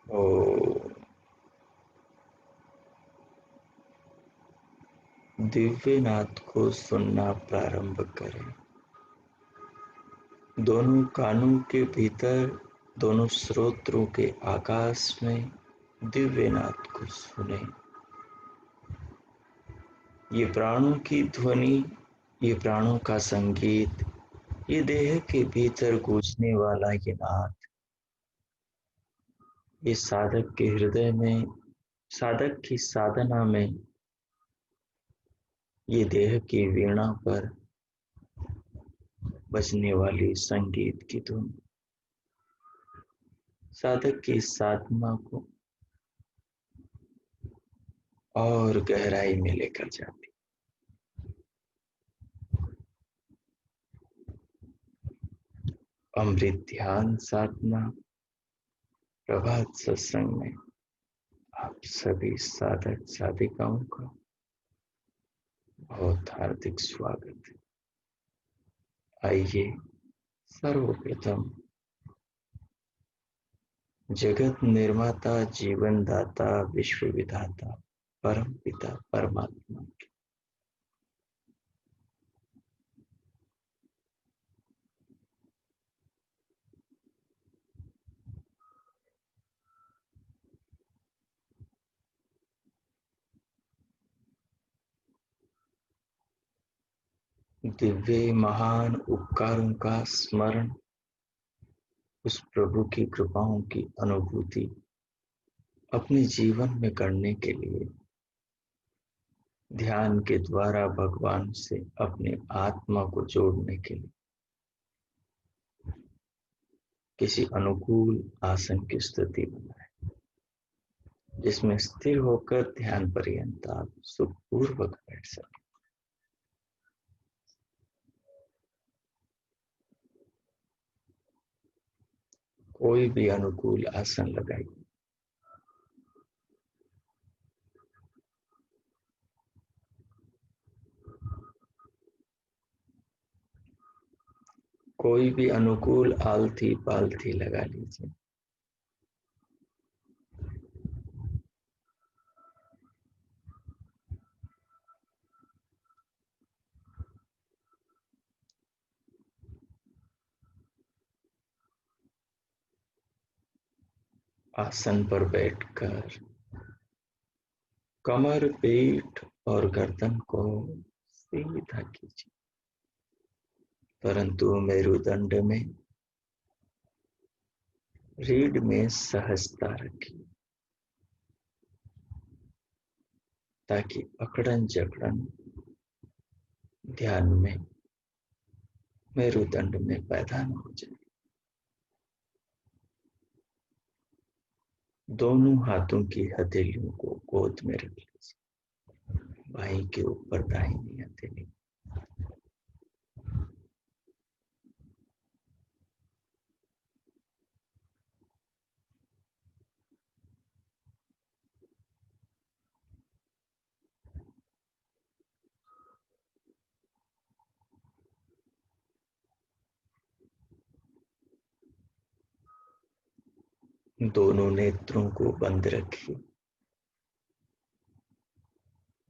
और दिव्य नाद को सुनना प्रारंभ करें। दोनों कानों के भीतर, दोनों श्रोत्रों के आकाश में दिव्य नाद को सुने। ये प्राणों की ध्वनि, ये प्राणों का संगीत, ये देह के भीतर गूंजने वाला ये नाद, ये साधक के हृदय में, साधक की साधना में, ये देह की वीणा पर बजने वाली संगीत की धुन साधक की साधना को और गहराई में लेकर जाती। अमृत ध्यान साधना प्रभात सत्संग में आप सभी साधक साधिकाओं का बहुत हार्दिक स्वागत है। आइए सर्वप्रथम जगत निर्माता, जीवन दाता, विश्व विधाता, परम पिता परमात्मा के दिव्य महान उपकारों का स्मरण, उस प्रभु की कृपाओं की अनुभूति अपने जीवन में करने के लिए ध्यान के द्वारा भगवान से अपने आत्मा को जोड़ने के लिए किसी अनुकूल आसन की स्थिति बनाए, जिसमें स्थिर होकर ध्यान पर्यंत आप सुखपूर्वक बैठ सकें। कोई भी अनुकूल आसन लगाइए। कोई भी अनुकूल आलथी पालथी लगा लीजिए। आसन पर बैठकर कमर, पीठ और गर्दन को सीधा कीजिए, परंतु मेरुदंड में, रीढ़ में सहजता रखिए, ताकि अकड़न जकड़न ध्यान में मेरुदंड में पैदा न हो जाए। दोनों हाथों की हथेलियों को गोद में रख लीजिए, बाईं के ऊपर दाहिनी हथेली। दोनों नेत्रों को बंद रखिए।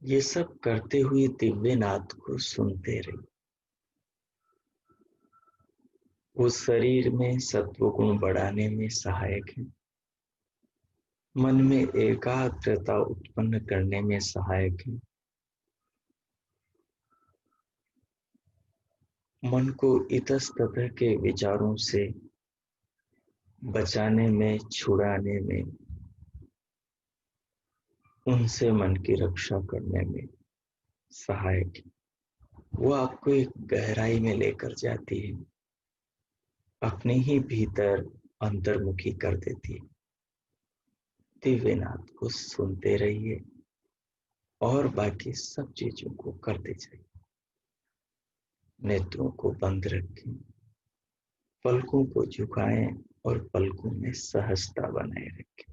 ये सब करते हुए दिव्य नाद को सुनते रहिए। वो शरीर में सत्व गुण बढ़ाने में सहायक है, मन में एकाग्रता उत्पन्न करने में सहायक है, मन को इतस्ततः के विचारों से बचाने में, छुड़ाने में, उनसे मन की रक्षा करने में सहायक है। वो आपको एक गहराई में लेकर जाती है, अपने ही भीतर अंतर्मुखी कर देती है। दिव्य नाद को सुनते रहिए और बाकी सब चीजों को करते जाइए। नेत्रों को बंद रखें, पलकों को झुकाएं और पलकों में सहजता बनाए रखें।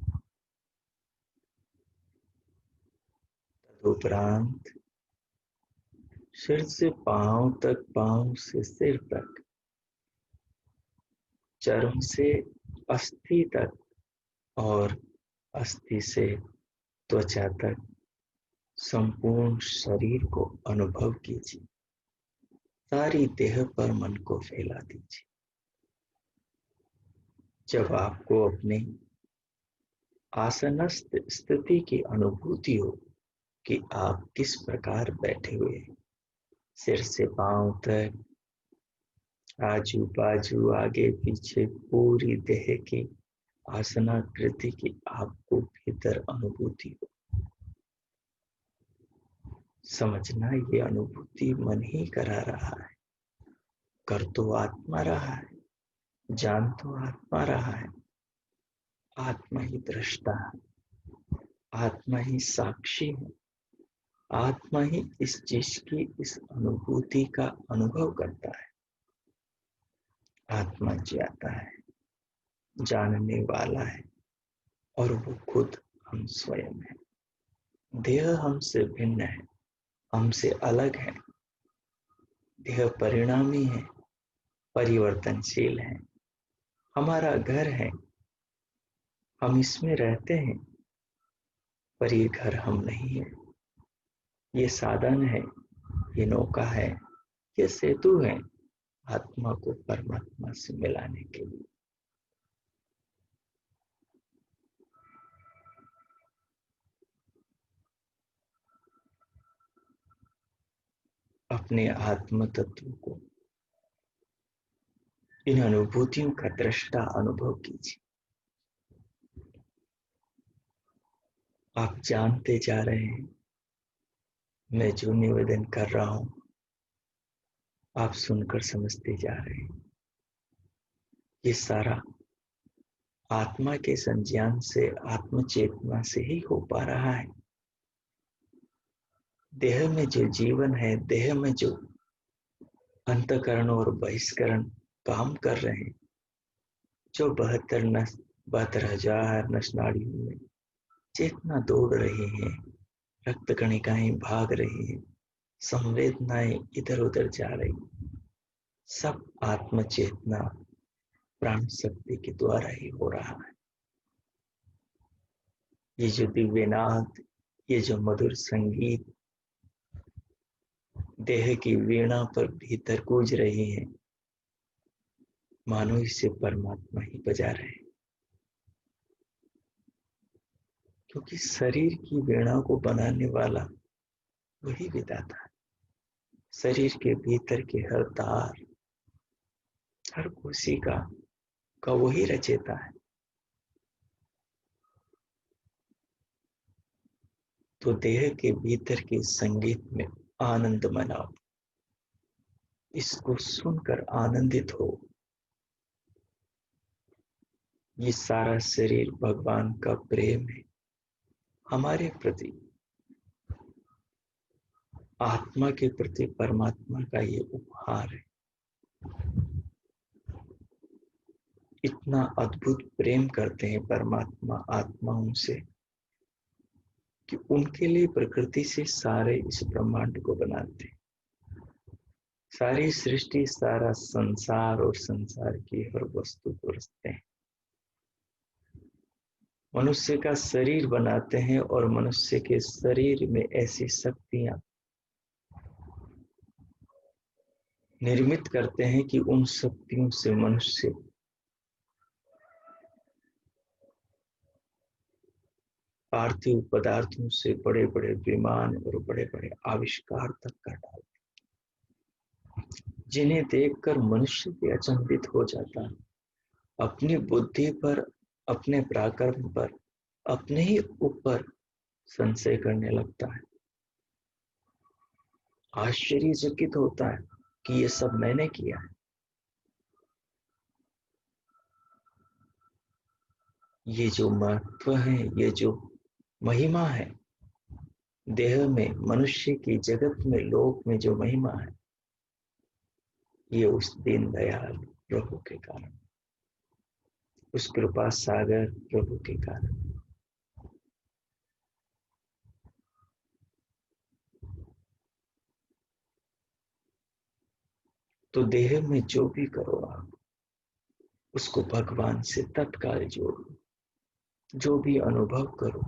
तदुपरांत सिर से पांव तक, पांव से सिर तक, चर्म से अस्थि तक और अस्थि से त्वचा तक संपूर्ण शरीर को अनुभव कीजिए। सारी देह पर मन को फैला दीजिए। जब आपको अपनी आसनस्थ स्थिति की अनुभूति हो कि आप किस प्रकार बैठे हुए हैं, सिर से पांव तक, आजू बाजू, आगे पीछे, पूरी देह की आसनाकृति की आपको भीतर अनुभूति हो, समझना ये अनुभूति मन ही करा रहा है। कर तो आत्मा रहा है, जान तो आत्मा रहा है। आत्मा ही दृष्टा है, आत्मा ही साक्षी है, आत्मा ही इस चीज की, इस अनुभूति का अनुभव करता है। आत्मा ज्ञाता है, जानने वाला है, और वो खुद हम स्वयं है। देह हमसे भिन्न है, हमसे अलग है। देह परिणामी है, परिवर्तनशील है। हमारा घर है, हम इसमें रहते हैं, पर ये घर हम नहीं है। ये साधन है, ये नौका है, ये सेतु है आत्मा को परमात्मा से मिलाने के लिए। अपने आत्म तत्व को, इन अनुभूतियों का दृष्टा अनुभव कीजिए। आप जानते जा रहे हैं, मैं जो निवेदन कर रहा हूं आप सुनकर समझते जा रहे हैं। ये सारा आत्मा के संज्ञान से, आत्म चेतना से ही हो पा रहा है। देह में जो जीवन है, देह में जो अंतःकरण और बहिष्करण काम कर रहे हैं, जो 72,000 नस नाड़ियों में चेतना दौड़ रही है, रक्त कणिकाएं भाग रही है, संवेदनाएं इधर उधर जा रही, सब आत्म चेतना प्राण शक्ति के द्वारा ही हो रहा है। ये जो दिव्यनाद, ये जो मधुर संगीत देह की वीणा पर भीतर गूंज रही है, मानो इसे परमात्मा ही बजा रहे हैं। क्योंकि शरीर की वीणा को बनाने वाला वही विधाता है। शरीर के भीतर के हर तार, हर कोशिका वही रचेता है। तो देह के भीतर के संगीत में आनंद मनाओ, इसको सुनकर आनंदित हो। ये सारा शरीर भगवान का प्रेम है हमारे प्रति, आत्मा के प्रति परमात्मा का ये उपहार है। इतना अद्भुत प्रेम करते हैं परमात्मा आत्माओं से कि उनके लिए प्रकृति से सारे इस ब्रह्मांड को बनाते हैं। सारी सृष्टि, सारा संसार और संसार की हर वस्तु को रचते हैं। मनुष्य का शरीर बनाते हैं और मनुष्य के शरीर में ऐसी शक्तियां निर्मित करते हैं कि उन शक्तियों से मनुष्य पार्थिव पदार्थों से बड़े बड़े विमान और बड़े बड़े आविष्कार तक कर डालते, जिन्हें देखकर मनुष्य भी अचंभित हो जाता है। अपनी बुद्धि पर, अपने पराक्रम पर, अपने ही ऊपर संशय करने लगता है। आश्चर्यचकित होता है कि ये सब मैंने किया है। ये जो महत्व है, ये जो महिमा है देह में, मनुष्य की जगत में, लोक में जो महिमा है, ये उस दीनदयाल प्रभु के कारण, उस कृपा सागर प्रभु के कारण। तो देह में जो भी करो आप, उसको भगवान से तत्काल जोड़ो। जो भी अनुभव करो,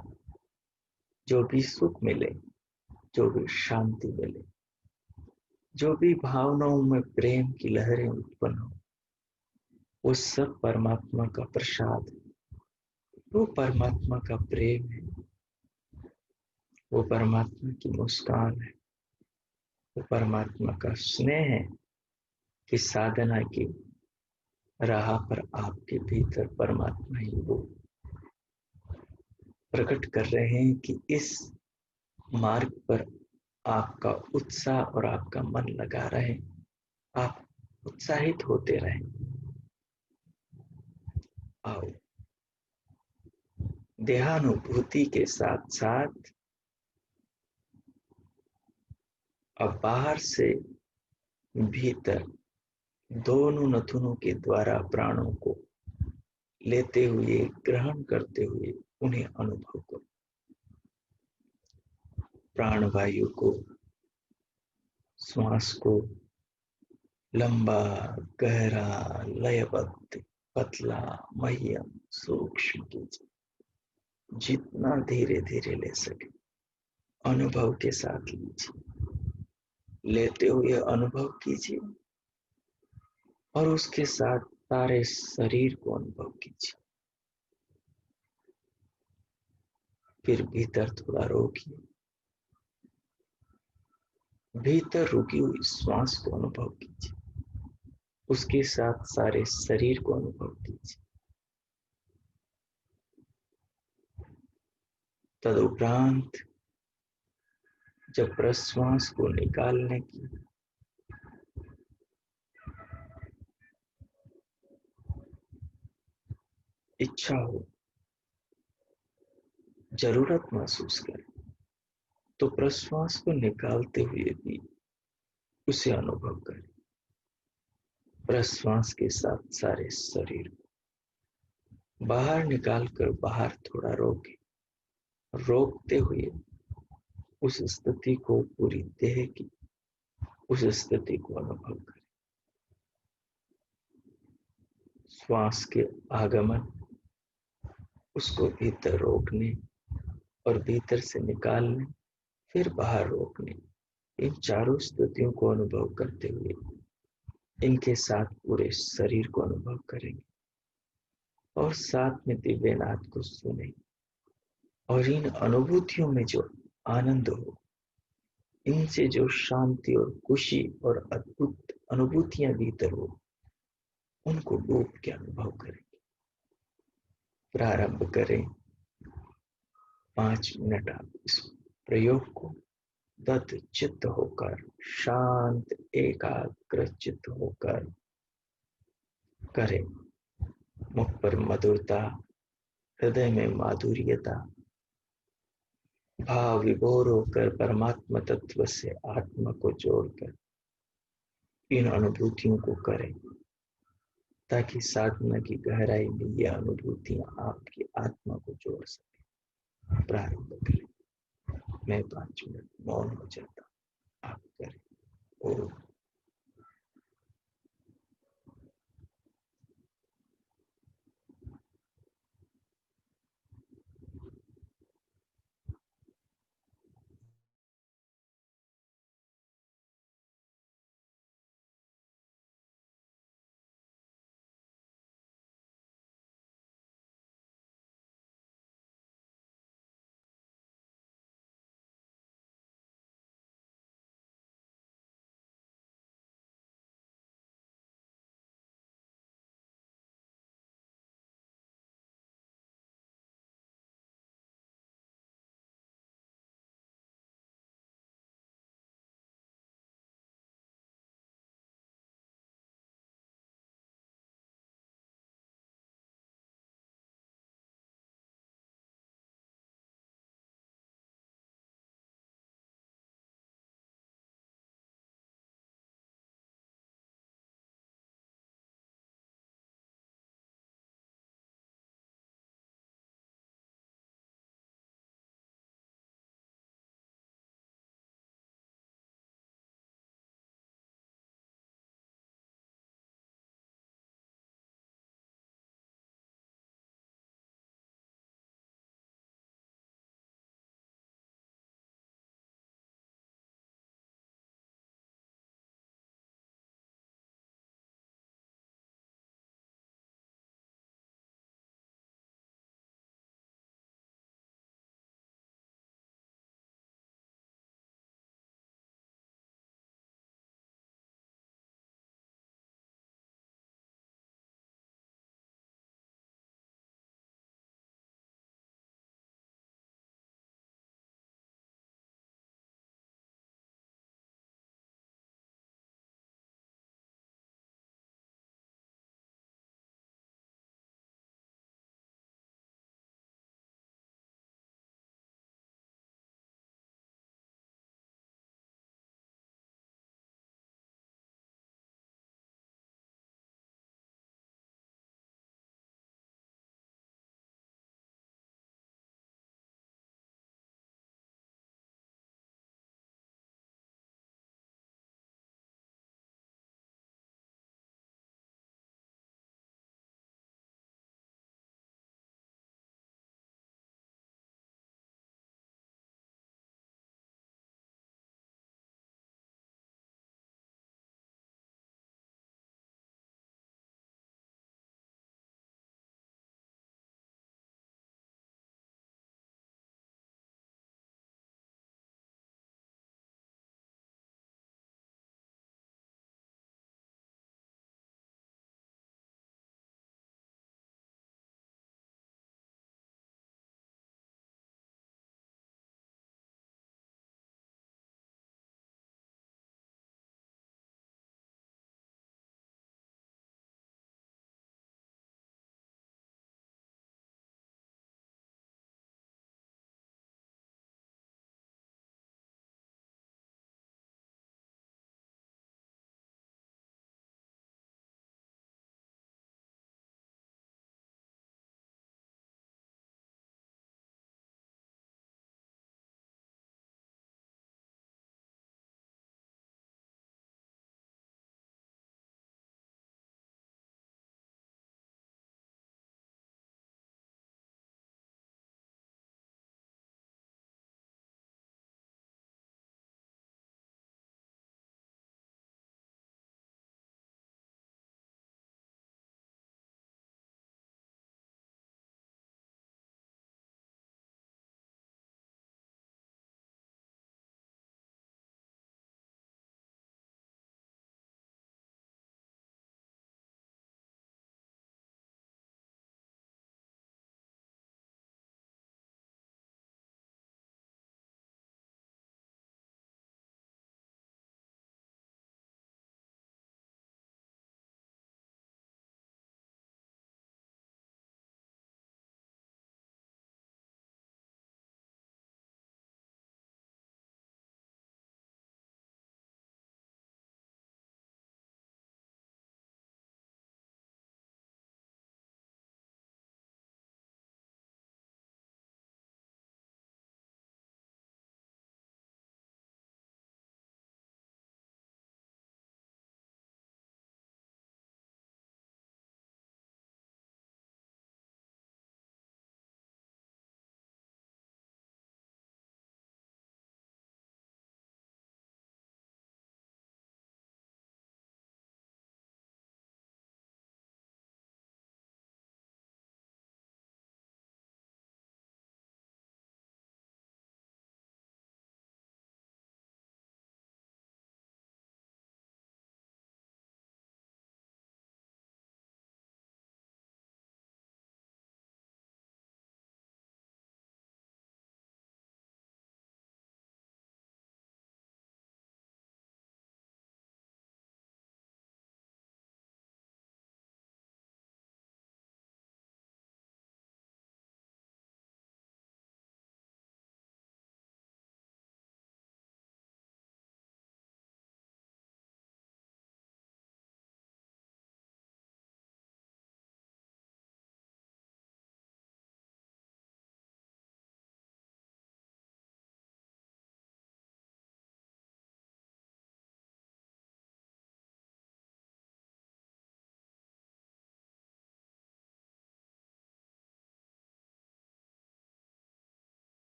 जो भी सुख मिले, जो भी शांति मिले, जो भी भावनाओं में प्रेम की लहरें उत्पन्न हो, वो सब परमात्मा का प्रसाद है। वो परमात्मा का प्रेम है, वो परमात्मा की मुस्कान है, वो परमात्मा का स्नेह है कि साधना की राह पर आपके भीतर परमात्मा ही वो प्रकट कर रहे हैं कि इस मार्ग पर आपका उत्साह और आपका मन लगा रहे, आप उत्साहित होते रहें। आओ, देहानुभूति के साथ साथ अब बाहर से भीतर दोनों नथुनों के द्वारा प्राणों को लेते हुए, ग्रहण करते हुए उन्हें अनुभव करो। प्राणवायु को, श्वास को लंबा, गहरा, लयबद्ध, पतला, मध्यम, सूक्ष्म कीजिए। जितना धीरे धीरे ले सके अनुभव के साथ लीजिए। लेते हुए अनुभव कीजिए और उसके साथ सारे शरीर को अनुभव कीजिए। फिर भीतर थोड़ा रोकिए, भीतर रुकी हुई श्वास को अनुभव कीजिए, उसके साथ सारे शरीर को अनुभव कीजिए। तदुपरांत जब प्रश्वास को निकालने की इच्छा हो, जरूरत महसूस करें, तो प्रश्वास को निकालते हुए भी उसे अनुभव करें। प्रश्वास के साथ सारे शरीर को बाहर निकालकर बाहर थोड़ा रोके, रोकते हुए उस स्थिति को, पूरी देह की उस स्थिति को अनुभव करें। श्वास के आगमन, उसको भीतर रोकने और भीतर से निकालने, फिर बाहर रोकने, इन चारों स्थितियों को अनुभव करते हुए इनके साथ पूरे शरीर को अनुभव करेंगे और साथ में दिव्यनाद को सुने। और इन अनुभूतियों में जो आनंद हो, इनसे जो शांति और खुशी और अद्भुत अनुभूतियां भीतर हो, उनको डूब के अनुभव करें। प्रारंभ करें। 5 मिनट आप इस प्रयोग को दत्त चित्त होकर, शांत एकाग्र चित्त होकर करें। मुख पर मधुरता, हृदय में माधुर्यता, भाव विभोर होकर परमात्मा तत्व से आत्मा को जोड़कर इन अनुभूतियों को करें, ताकि साधना की गहराई में ये अनुभूतियां आपकी आत्मा को जोड़ सके। प्रारंभ करें। मैं 5 मिनट मौन हो जाता, आप करें। ओम।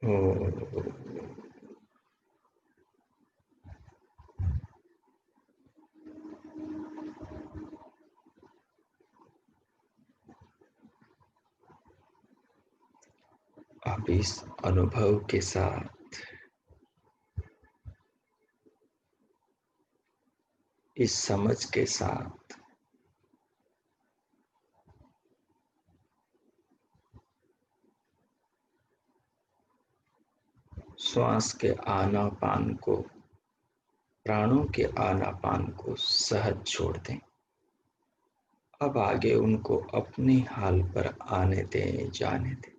ओ, अब इस अनुभव के साथ, इस समझ के साथ श्वास के आनापान को, प्राणों के आनापान को सहज छोड़ दें। अब आगे उनको अपने हाल पर आने दें, जाने दें।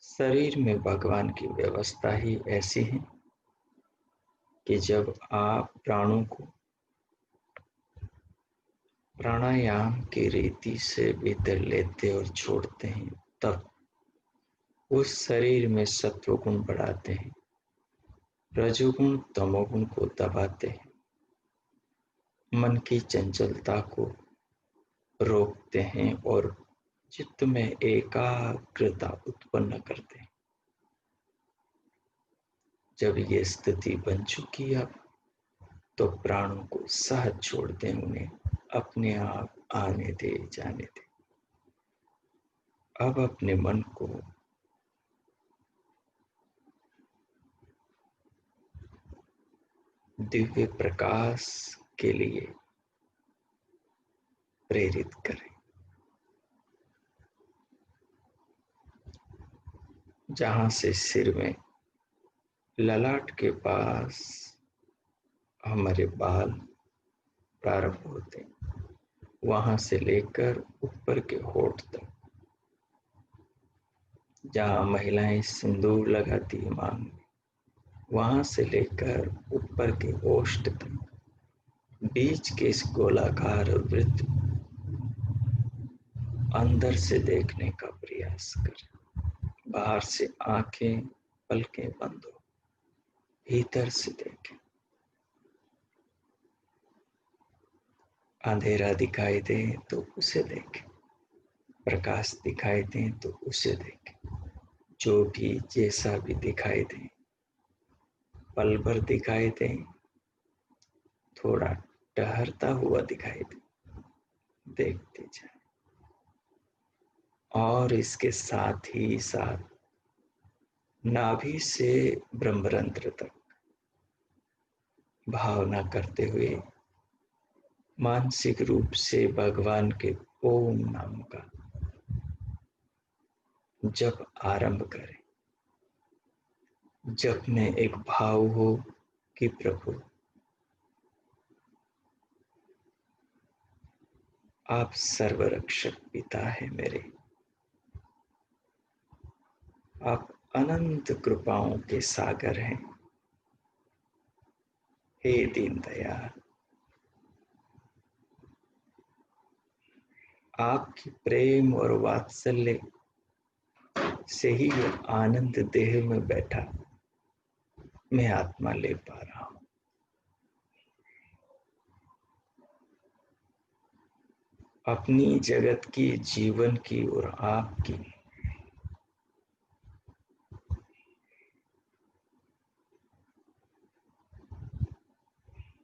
शरीर में भगवान की व्यवस्था ही ऐसी है कि जब आप प्राणों को प्राणायाम की रीति से भीतर लेते और छोड़ते हैं, तब उस शरीर में सत्व गुण बढ़ाते हैं, रजोगुण तमोगुण को दबाते हैं, मन की चंचलता को रोकते हैं और चित्त में एकाग्रता उत्पन्न करते हैं। जब ये स्थिति बन चुकी अब, तो प्राणों को सहज छोड़ दें, उन्हें अपने आप आने दे, जाने दे। अब अपने मन को दिव्य प्रकाश के लिए प्रेरित करें। जहां से सिर में ललाट के पास हमारे बाल प्रारंभ होते हैं, वहां से लेकर ऊपर के होठ तक, जहां महिलाएं सिंदूर लगाती है मांग में, वहां से लेकर ऊपर के ओष्ठ तक, बीच के इस गोलाकार वृत्त अंदर से देखने का प्रयास करें। बाहर से आंखें पलकें बंद हो, भीतर से देखें। अंधेरा दिखाई दे तो उसे देखें, प्रकाश दिखाई दे तो उसे देखें। जो भी जैसा भी दिखाई दे, पल भर दिखाई दे, थोड़ा टहरता हुआ दिखाई दे, देखते जाए। और इसके साथ ही साथ नाभि से ब्रह्मरंध्र तक भावना करते हुए मानसिक रूप से भगवान के ओम नाम का जप आरंभ करें। जप में एक भाव हो कि प्रभु, आप सर्वरक्षक पिता है मेरे, आप अनंत कृपाओं के सागर हैं। हे दीन दयाल, आपकी प्रेम और वात्सल्य से ही ये आनंद देह में बैठा मैं आत्मा ले पा रहा हूं। अपनी जगत की, जीवन की और आपकी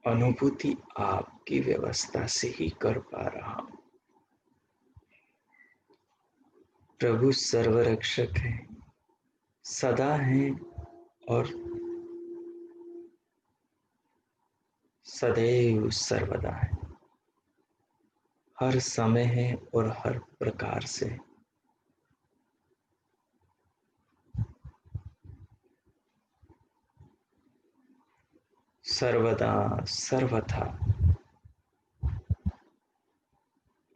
अनुभूति आपकी व्यवस्था से ही कर पा रहा हूं। प्रभु सर्वरक्षक है, सदा है और सदैव सर्वदा है, हर समय है और हर प्रकार से। सर्वदा सर्वथा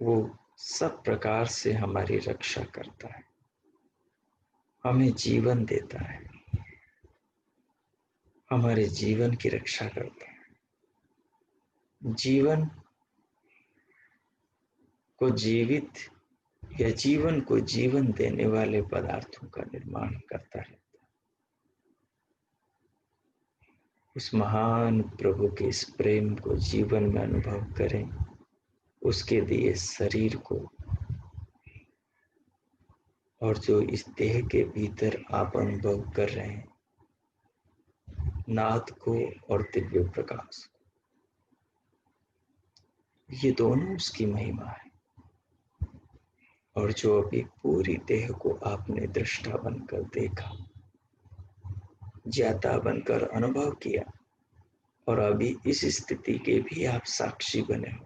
वो सब प्रकार से हमारी रक्षा करता है, हमें जीवन देता है, हमारे जीवन की रक्षा करता है। जीवन को जीवित या जीवन को जीवन देने वाले पदार्थों का निर्माण करता है। उस महान प्रभु के इस प्रेम को जीवन में अनुभव करें, उसके दिए शरीर को और जो इस देह के भीतर आप अनुभव कर रहे हैं, नाद को और दिव्य प्रकाश को, ये दोनों उसकी महिमा है। और जो अभी पूरी देह को आपने दृष्टा बनकर देखा, ज्ञाता बनकर अनुभव किया, और अभी इस स्थिति के भी आप साक्षी बने हो,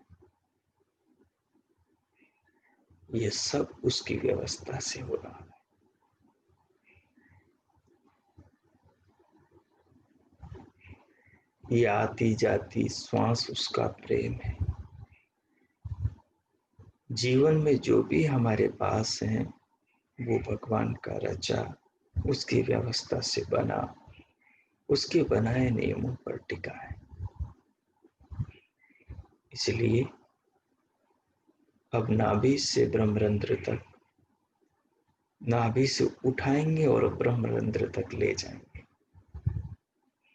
ये सब उसकी व्यवस्था से हो रहा है। ये आती जाती श्वास उसका प्रेम है। जीवन में जो भी हमारे पास है, वो भगवान का रचा, उसकी व्यवस्था से बना, उसके बनाए नियमों पर टिका है। इसलिए अब नाभि से ब्रह्मरंध्र तक, नाभि से उठाएंगे और ब्रह्मरंध्र तक ले जाएंगे,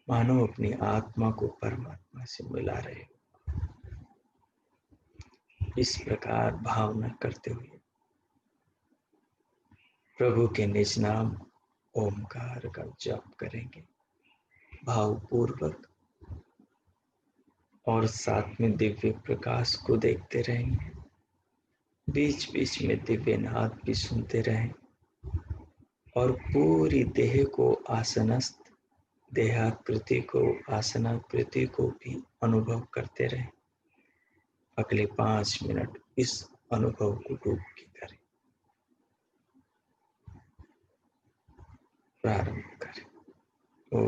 मानो अपनी आत्मा को परमात्मा से मिला रहे हो। इस प्रकार भावना करते हुए प्रभु के निज नाम ओमकार का जप करेंगे भावपूर्वक, और साथ में दिव्य प्रकाश को देखते रहेंगे। बीच बीच में दिव्य नाद भी सुनते रहें और पूरी देह को आसनस्थ, देहाकृति को, आसनाकृति को भी अनुभव करते रहें। अगले 5 मिनट इस अनुभव को डूबकी करें, प्रारंभ करें। ओ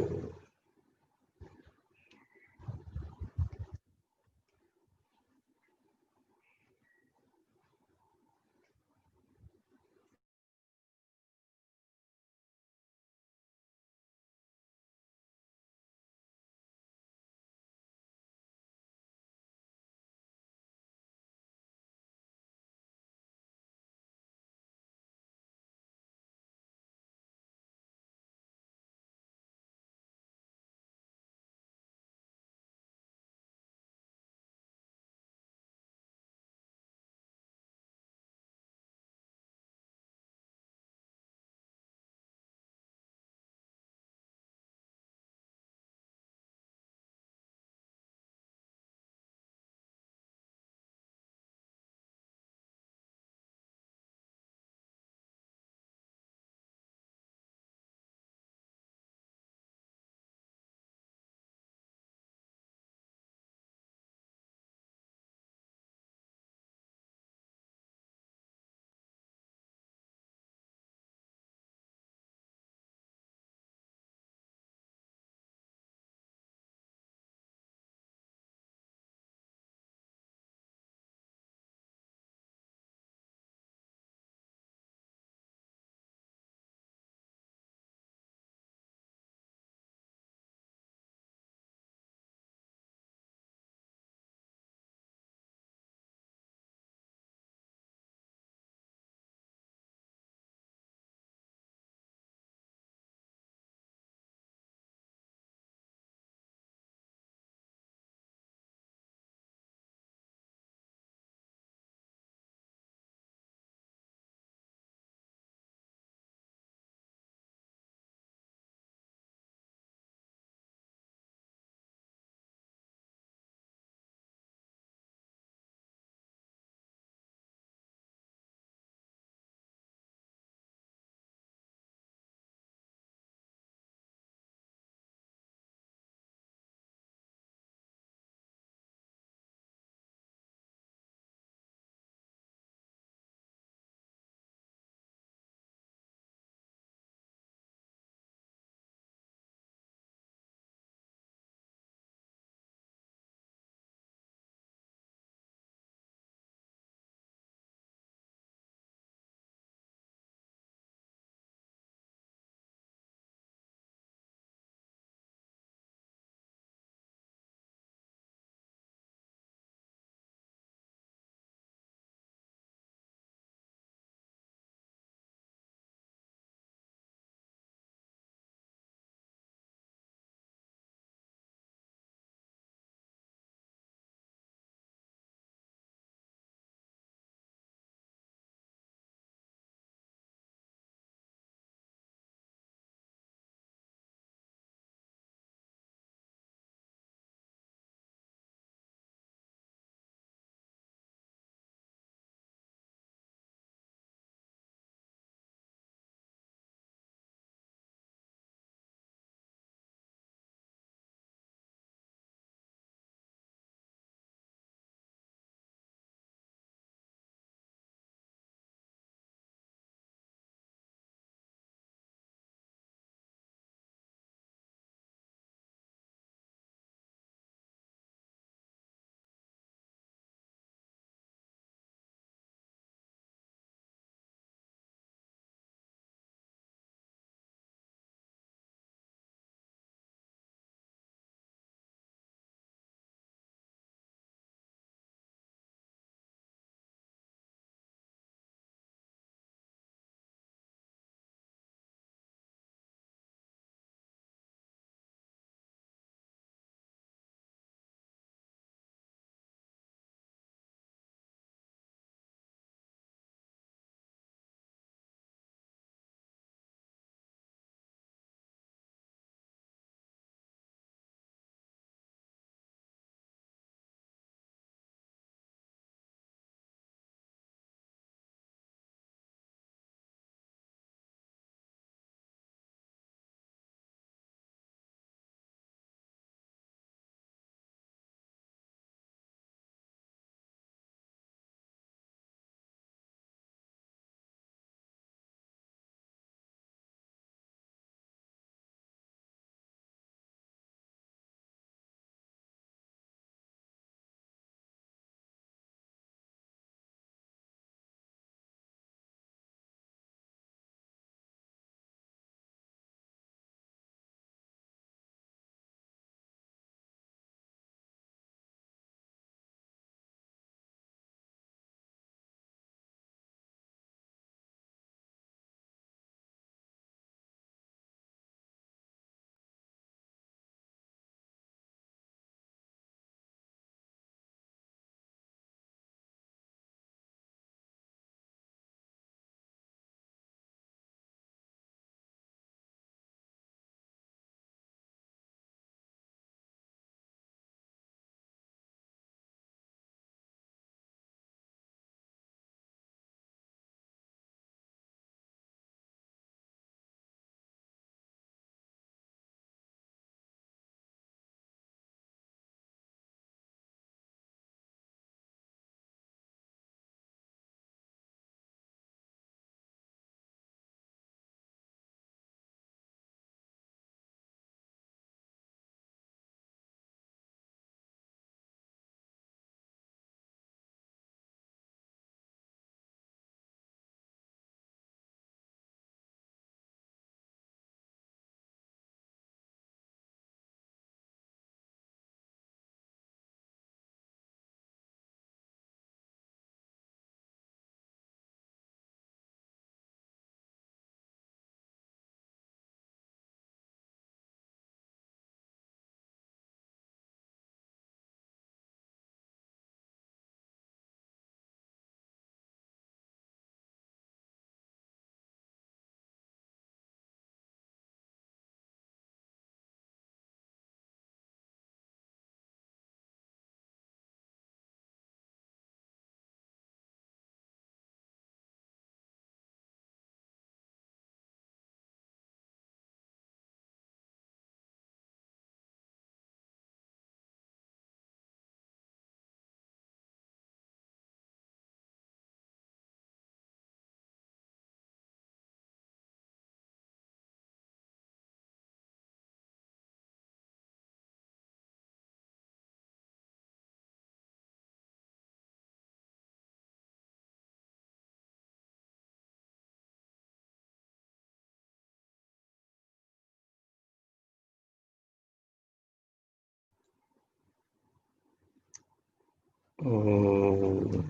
ओम।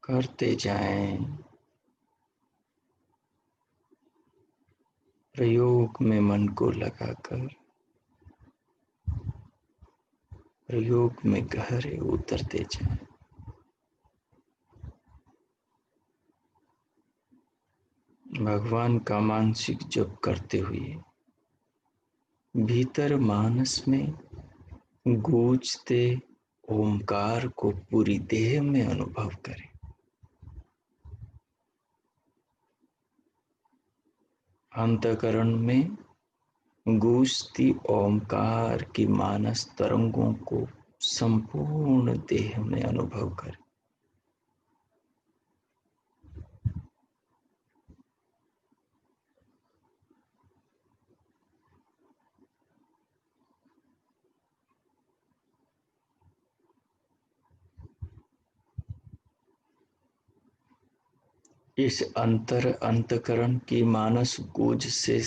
करते जाएं, प्रयोग में मन को लगाकर, प्रयोग में गहरे उतरते जाएं। भगवान का मानसिक जप करते हुए भीतर मानस में गूंजते ओमकार को पूरी देह में अनुभव करें। अंतःकरण में गूंजती ओमकार की मानस तरंगों को संपूर्ण देह में अनुभव करें। इस अंतःकरण की मानस गूंज से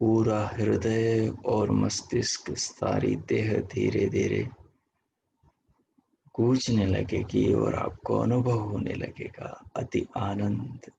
पूरा हृदय और मस्तिष्क, सारी देह धीरे धीरे गूंजने लगेगी और आपको अनुभव होने लगेगा अति आनंद।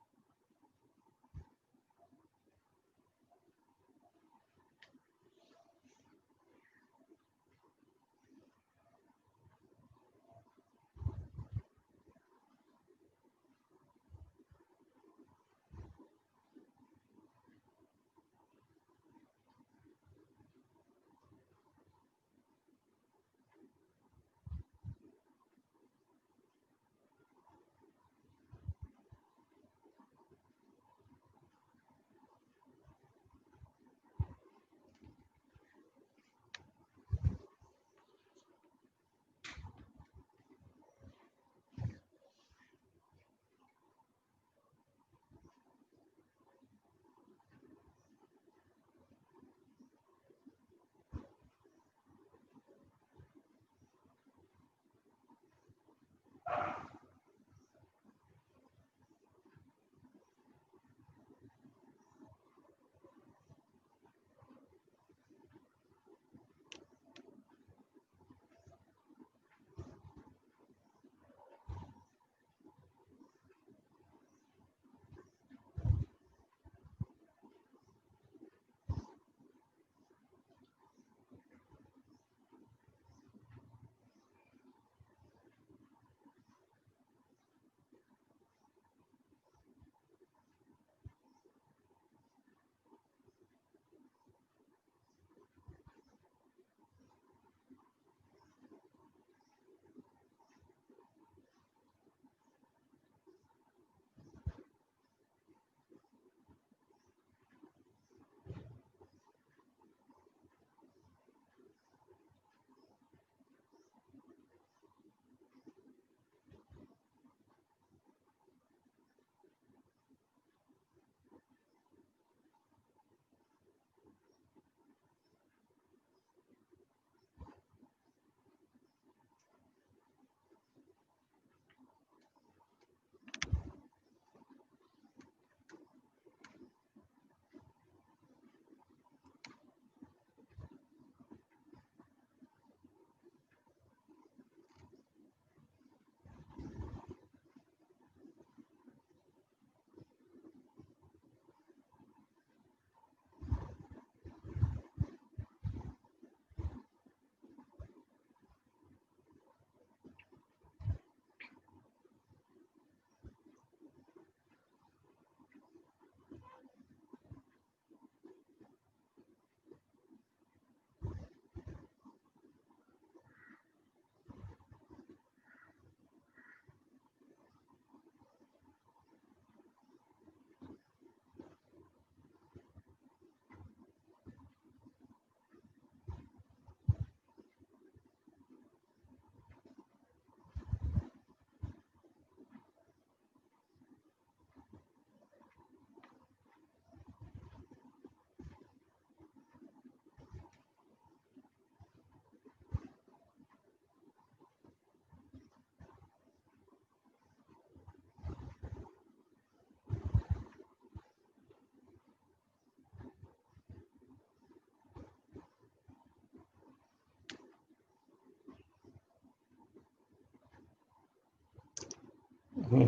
अब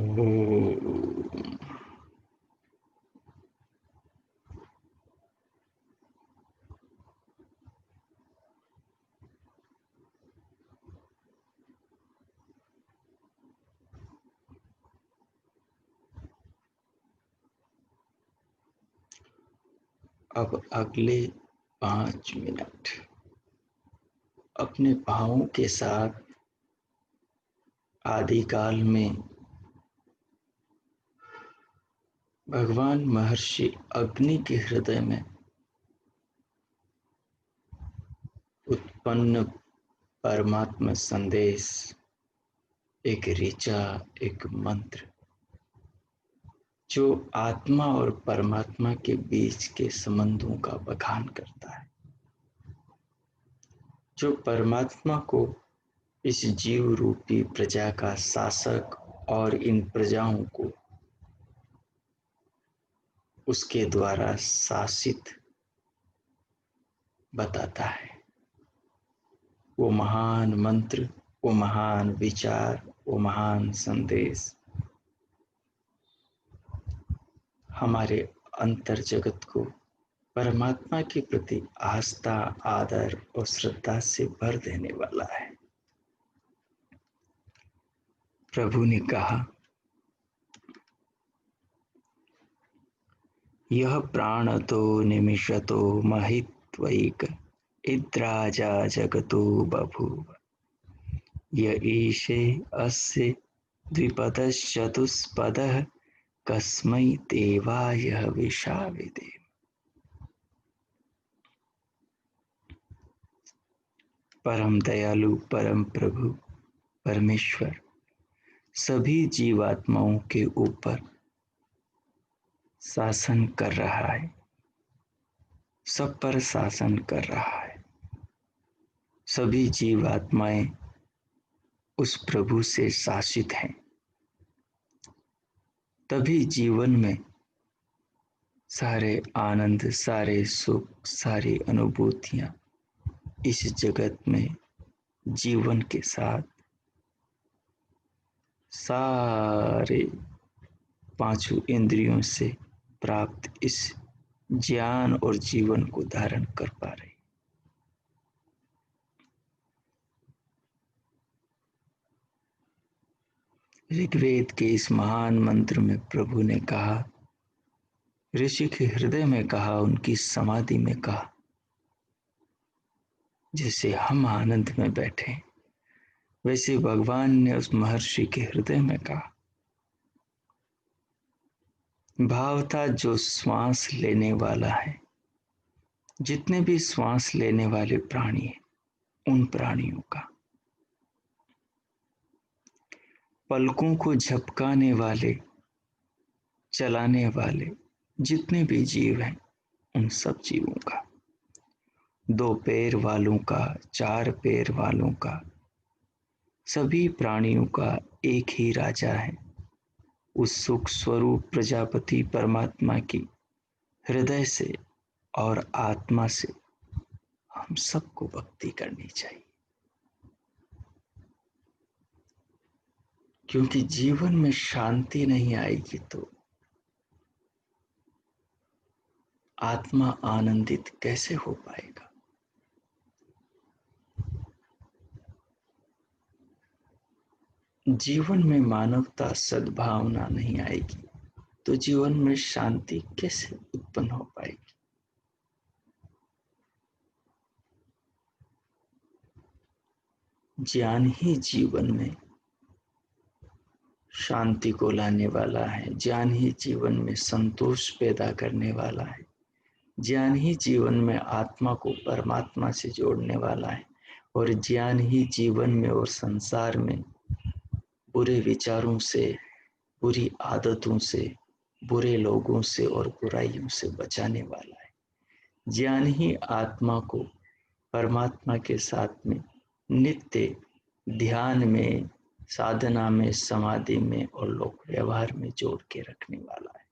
अगले 5 मिनट अपने भावों के साथ आदिकाल में भगवान महर्षि अग्नि के हृदय में उत्पन्न परमात्मा संदेश, एक ऋचा, एक मंत्र जो आत्मा और परमात्मा के बीच के संबंधों का बखान करता है, जो परमात्मा को इस जीव रूपी प्रजा का शासक और इन प्रजाओं को उसके द्वारा शासित बताता है। वो महान मंत्र, वो महान विचार, वो महान संदेश हमारे अंतर जगत को परमात्मा के प्रति आस्था, आदर और श्रद्धा से भर देने वाला है। प्रभु ने कहा, यह प्राणतो निमिषतो महित्वैक इद्राजा जगतो बभूव य ईशे अस्य द्विपदश्चतुष्पदः कस्मै देवाय विशाविदे। परम दयालु परम प्रभु परमेश्वर सभी जीवात्माओं के ऊपर शासन कर रहा है, सब पर शासन कर रहा है। सभी जीवात्माएं उस प्रभु से शासित हैं, तभी जीवन में सारे आनंद, सारे सुख, सारी अनुभूतियां इस जगत में जीवन के साथ सारे पांचों इंद्रियों से प्राप्त इस ज्ञान और जीवन को धारण कर पा रहे। ऋग्वेद के इस महान मंत्र में प्रभु ने कहा, ऋषि के हृदय में कहा, उनकी समाधि में कहा, जैसे हम आनंद में बैठे वैसे भगवान ने उस महर्षि के हृदय में कहा। भाव था जो श्वास लेने वाला है, जितने भी श्वास लेने वाले प्राणी हैं, उन प्राणियों का, पलकों को झपकाने वाले, चलाने वाले जितने भी जीव हैं, उन सब जीवों का, 2 पैर वालों का, 4 पैर वालों का, सभी प्राणियों का एक ही राजा है। उस सुख स्वरूप प्रजापति परमात्मा की हृदय से और आत्मा से हम सबको भक्ति करनी चाहिए, क्योंकि जीवन में शांति नहीं आएगी तो आत्मा आनंदित कैसे हो पाएगा। जीवन में मानवता, सद्भावना नहीं आएगी तो जीवन में शांति कैसे उत्पन्न हो पाएगी। ज्ञान ही जीवन में शांति को लाने वाला है, ज्ञान ही जीवन में संतोष पैदा करने वाला है, ज्ञान ही जीवन में आत्मा को परमात्मा से जोड़ने वाला है, और ज्ञान ही जीवन में और संसार में बुरे विचारों से, बुरी आदतों से, बुरे लोगों से और बुराइयों से बचाने वाला है। ज्ञान ही आत्मा को परमात्मा के साथ में नित्य ध्यान में, साधना में, समाधि में और लोक व्यवहार में जोड़ के रखने वाला है।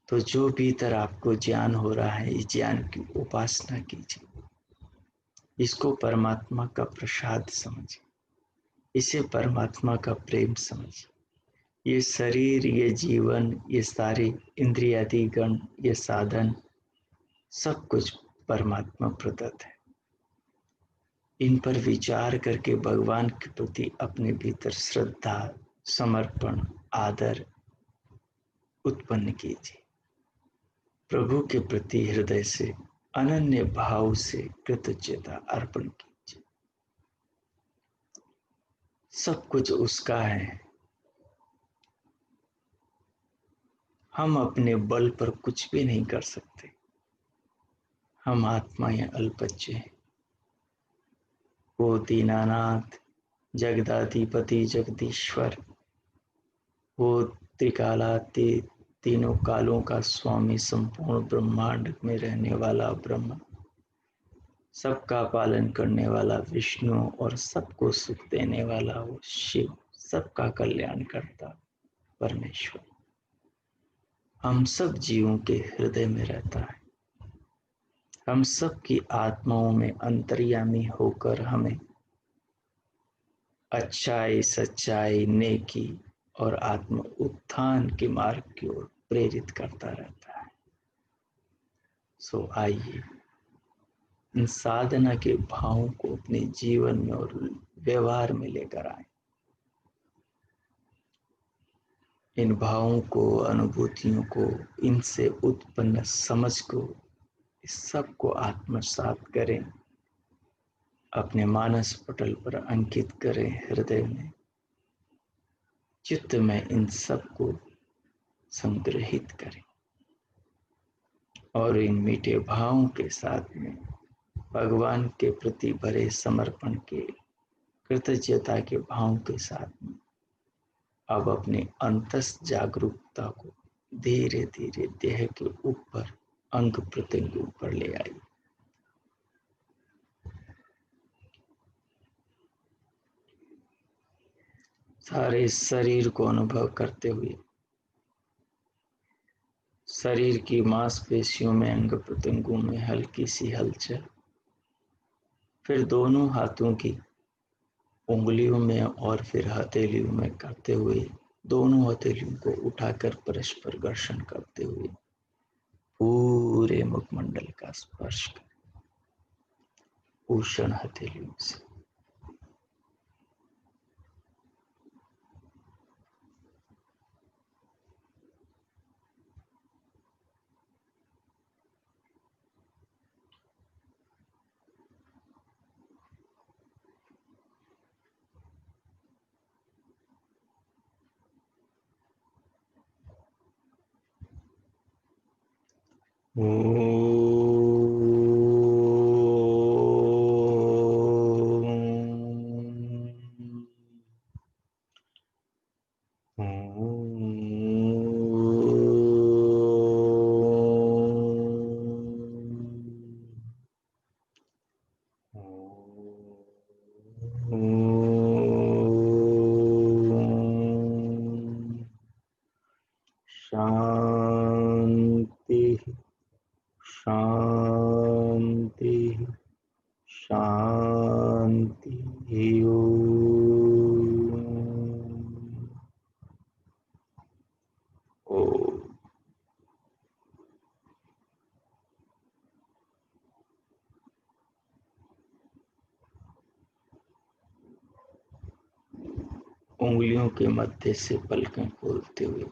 तो जो भीतर आपको ज्ञान हो रहा है, इस ज्ञान की उपासना कीजिए, इसको परमात्मा का प्रसाद समझिए। इसे परमात्मा का प्रेम समझिए। ये शरीर, ये जीवन, ये सारे इंद्रियादि गण, ये साधन, सब कुछ परमात्मा प्रदत्त है। इन पर विचार करके भगवान के प्रति अपने भीतर श्रद्धा, समर्पण, आदर उत्पन्न कीजिए। प्रभु के प्रति हृदय से अनन्य भाव से कृतज्ञता अर्पण कीजिए। सब कुछ उसका है। हम अपने बल पर कुछ भी नहीं कर सकते। हम आत्माएं अल्पज्य हैं। वो दीनानाथ, जगदाधिपति, जगदीश्वर, वो त्रिकालातीत, तीनों कालों का स्वामी, संपूर्ण ब्रह्मांड में रहने वाला ब्रह्म, सबका पालन करने वाला विष्णु और सबको सुख देने वाला वो शिव, सबका कल्याण करता परमेश्वर हम सब जीवों के हृदय में रहता है। हम सब की आत्माओं में अंतर्यामी होकर हमें अच्छाई, सच्चाई, नेकी और आत्म उत्थान के मार्ग की ओर प्रेरित करता रहता है। सो आइए इन साधना के भावों को अपने जीवन में और व्यवहार में लेकर आए। इन भावों को, अनुभूतियों को, इनसे उत्पन्न समझ को, इस सब को आत्मसात करें, अपने मानस पटल पर अंकित करें, हृदय में, चित्त में इन सब को संग्रहित करें और इन मीठे भावों के साथ में भगवान के प्रति भरे समर्पण के, कृतज्ञता के भाव के साथ में अब अपने अंतस जागरूकता को धीरे धीरे देह के ऊपर, अंग प्रत्यंग ऊपर ले आई। सारे शरीर को अनुभव करते हुए शरीर की मांसपेशियों में, अंग प्रत्यंगों में हल्की सी हलचल, फिर दोनों हाथों की उंगलियों में और फिर हथेलियों में करते हुए दोनों हथेलियों को उठाकर परस्पर घर्षण करते हुए पूरे मुखमंडल का स्पर्श करें उष्ण हथेलियों से। शांति, शांति, शांति। ओम। उंगलियों के मध्य से पलकें खोलते हुए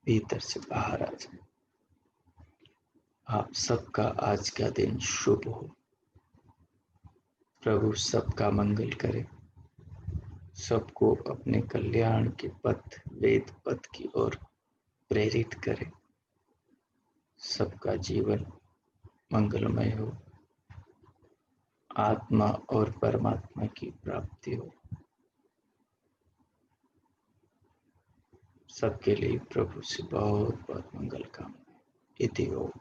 भीतर से बाहर आ जाए। आप सबका आज का दिन शुभ हो। प्रभु सबका मंगल करे, सबको अपने कल्याण के पथ, वेद पथ की ओर प्रेरित करे। सबका जीवन मंगलमय हो, आत्मा और परमात्मा की प्राप्ति हो। सबके लिए प्रभु से बहुत बहुत मंगल कामना। इति ओम।